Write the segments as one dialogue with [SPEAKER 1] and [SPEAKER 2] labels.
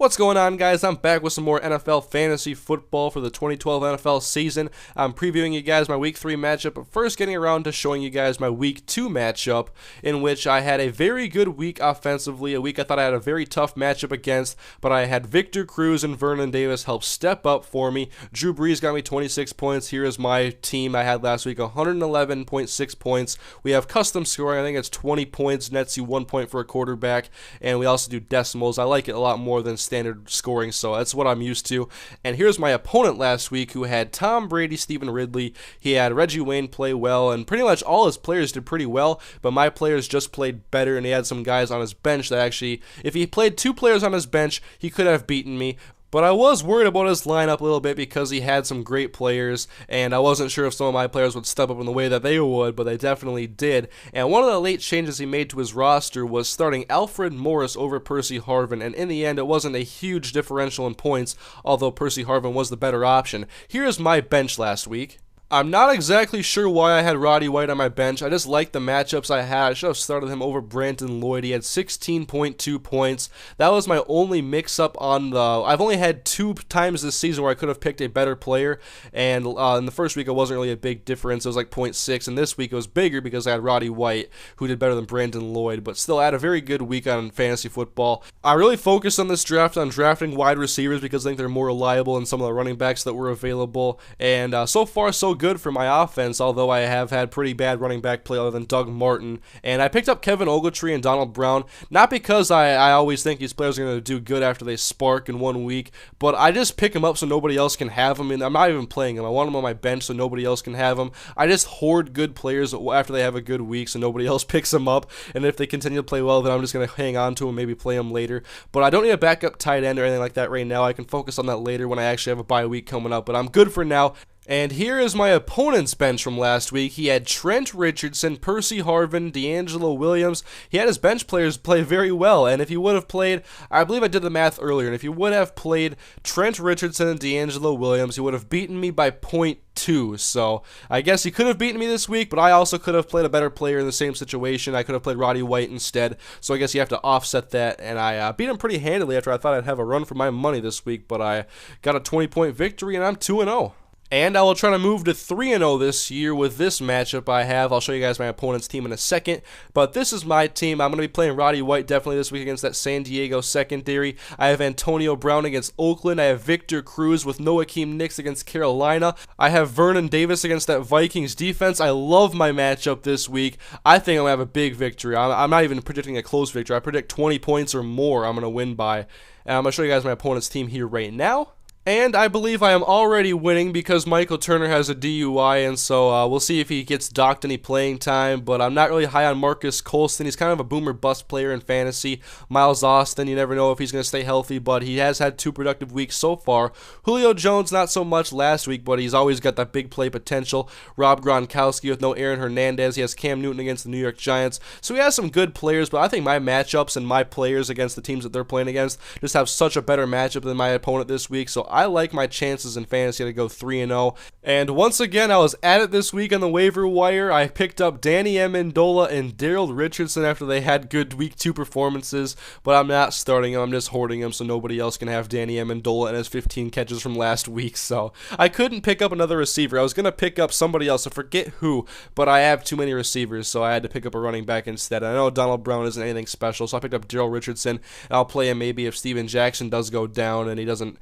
[SPEAKER 1] What's going on, guys? I'm back with some more NFL fantasy football for the 2012 NFL season. I'm previewing you guys my Week 3 matchup, but first getting around to showing you guys my Week 2 matchup, in which I had a very good week offensively, a week I thought I had a very tough matchup against, but I had Victor Cruz and Vernon Davis help step up for me. Drew Brees got me 26 points. Here is my team I had last week, 111.6 points. We have custom scoring. I think it's 20 points, nets you 1 point for a quarterback, and we also do decimals. I like it a lot more than standard scoring, so that's what I'm used to. And here's my opponent last week, who had Tom Brady, Stephen Ridley. He had Reggie Wayne play well, and pretty much all his players did pretty well, but my players just played better, and he had some guys on his bench that actually, if he played 2 players on his bench, he could have beaten me. But I was worried about his lineup a little bit because he had some great players, and I wasn't sure if some of my players would step up in the way that they would, but they definitely did. And one of the late changes he made to his roster was starting Alfred Morris over Percy Harvin, and in the end, it wasn't a huge differential in points, although Percy Harvin was the better option. Here's my bench last week. I'm not exactly sure why I had Roddy White on my bench. I just liked the matchups I had. I should have started him over Brandon Lloyd. He had 16.2 points. That was my only mix-up on the... I've only had 2 times this season where I could have picked a better player, and in the first week it wasn't really a big difference. It was like 0.6, and this week it was bigger because I had Roddy White, who did better than Brandon Lloyd, but still I had a very good week on fantasy football. I really focused on this draft on drafting wide receivers because I think they're more reliable than some of the running backs that were available, and so far so good for my offense, although I have had pretty bad running back play other than Doug Martin. And I picked up Kevin Ogletree and Donald Brown, not because I always think these players are going to do good after they spark in 1 week, but I just pick them up so nobody else can have them, and I'm not even playing them. I want them on my bench so nobody else can have them. I just hoard good players after they have a good week so nobody else picks them up, and if they continue to play well, then I'm just going to hang on to them, maybe play them later. But I don't need a backup tight end or anything like that right now. I can focus on that later when I actually have a bye week coming up, but I'm good for now. And here is my opponent's bench from last week. He had Trent Richardson, Percy Harvin, DeAngelo Williams. He had his bench players play very well, and if he would have played, I believe I did the math earlier, and if he would have played Trent Richardson and DeAngelo Williams, he would have beaten me by 0.2. So I guess he could have beaten me this week, but I also could have played a better player in the same situation. I could have played Roddy White instead, so I guess you have to offset that, and I beat him pretty handily after I thought I'd have a run for my money this week, but I got a 20-point victory, and I'm 2-0. And I will try to move to 3-0 this year with this matchup I have. I'll show you guys my opponent's team in a second. But this is my team. I'm going to be playing Roddy White definitely this week against that San Diego secondary. I have Antonio Brown against Oakland. I have Victor Cruz with Noakim Nicks against Carolina. I have Vernon Davis against that Vikings defense. I love my matchup this week. I think I'm going to have a big victory. I'm not even predicting a close victory. I predict 20 points or more I'm going to win by. And I'm going to show you guys my opponent's team here right now. And I believe I am already winning because Michael Turner has a DUI, and so we'll see if he gets docked any playing time, but I'm not really high on Marcus Colston. He's kind of a boomer bust player in fantasy. Miles Austin, you never know if he's going to stay healthy, but he has had 2 productive weeks so far. Julio Jones, not so much last week, but he's always got that big play potential. Rob Gronkowski with no Aaron Hernandez. He has Cam Newton against the New York Giants. So he has some good players, but I think my matchups and my players against the teams that they're playing against just have such a better matchup than my opponent this week, so I like my chances in fantasy to go 3-0. And once again, I was at it this week on the waiver wire. I picked up Danny Amendola and Daryl Richardson after they had good week 2 performances, but I'm not starting them. I'm just hoarding them so nobody else can have Danny Amendola and his 15 catches from last week. So I couldn't pick up another receiver. I was going to pick up somebody else. I forget who, but I have too many receivers, so I had to pick up a running back instead. I know Donald Brown isn't anything special, so I picked up Daryl Richardson, and I'll play him maybe if Steven Jackson does go down and he doesn't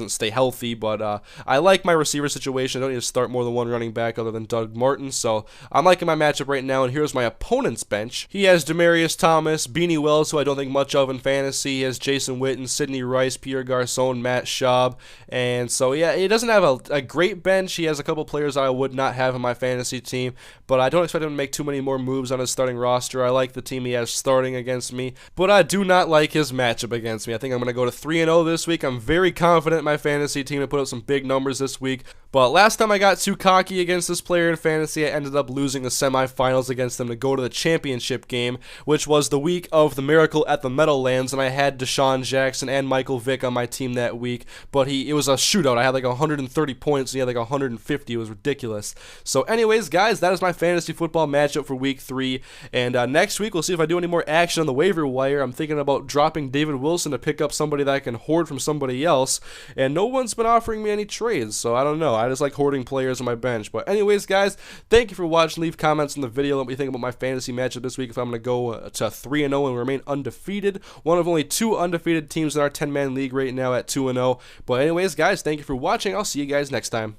[SPEAKER 1] stay healthy, but I like my receiver situation. I don't need to start more than one running back other than Doug Martin, so I'm liking my matchup right now, and here's my opponent's bench. He has Demaryius Thomas, Beanie Wells, who I don't think much of in fantasy. He has Jason Witten, Sidney Rice, Pierre Garcon, Matt Schaub, and so yeah, he doesn't have a great bench. He has a couple players I would not have in my fantasy team, but I don't expect him to make too many more moves on his starting roster. I like the team he has starting against me, but I do not like his matchup against me. I think I'm going to go to 3-0 this week. I'm very confident in my fantasy team to put up some big numbers this week, but But last time I got too cocky against this player in fantasy, I ended up losing the semifinals against them to go to the championship game, which was the week of the Miracle at the Meadowlands, and I had Deshaun Jackson and Michael Vick on my team that week, but it was a shootout. I had like 130 points, and he had like 150. It was ridiculous. So anyways, guys, that is my fantasy football matchup for week 3, and next week we'll see if I do any more action on the waiver wire. I'm thinking about dropping David Wilson to pick up somebody that I can hoard from somebody else, and no one's been offering me any trades, so I don't know. I just like hoarding players on my bench. But anyways, guys, thank you for watching. Leave comments in the video. Let me think about my fantasy matchup this week, if I'm going to go to 3-0 and remain undefeated. One of only 2 undefeated teams in our 10-man league right now at 2-0. But anyways, guys, thank you for watching. I'll see you guys next time.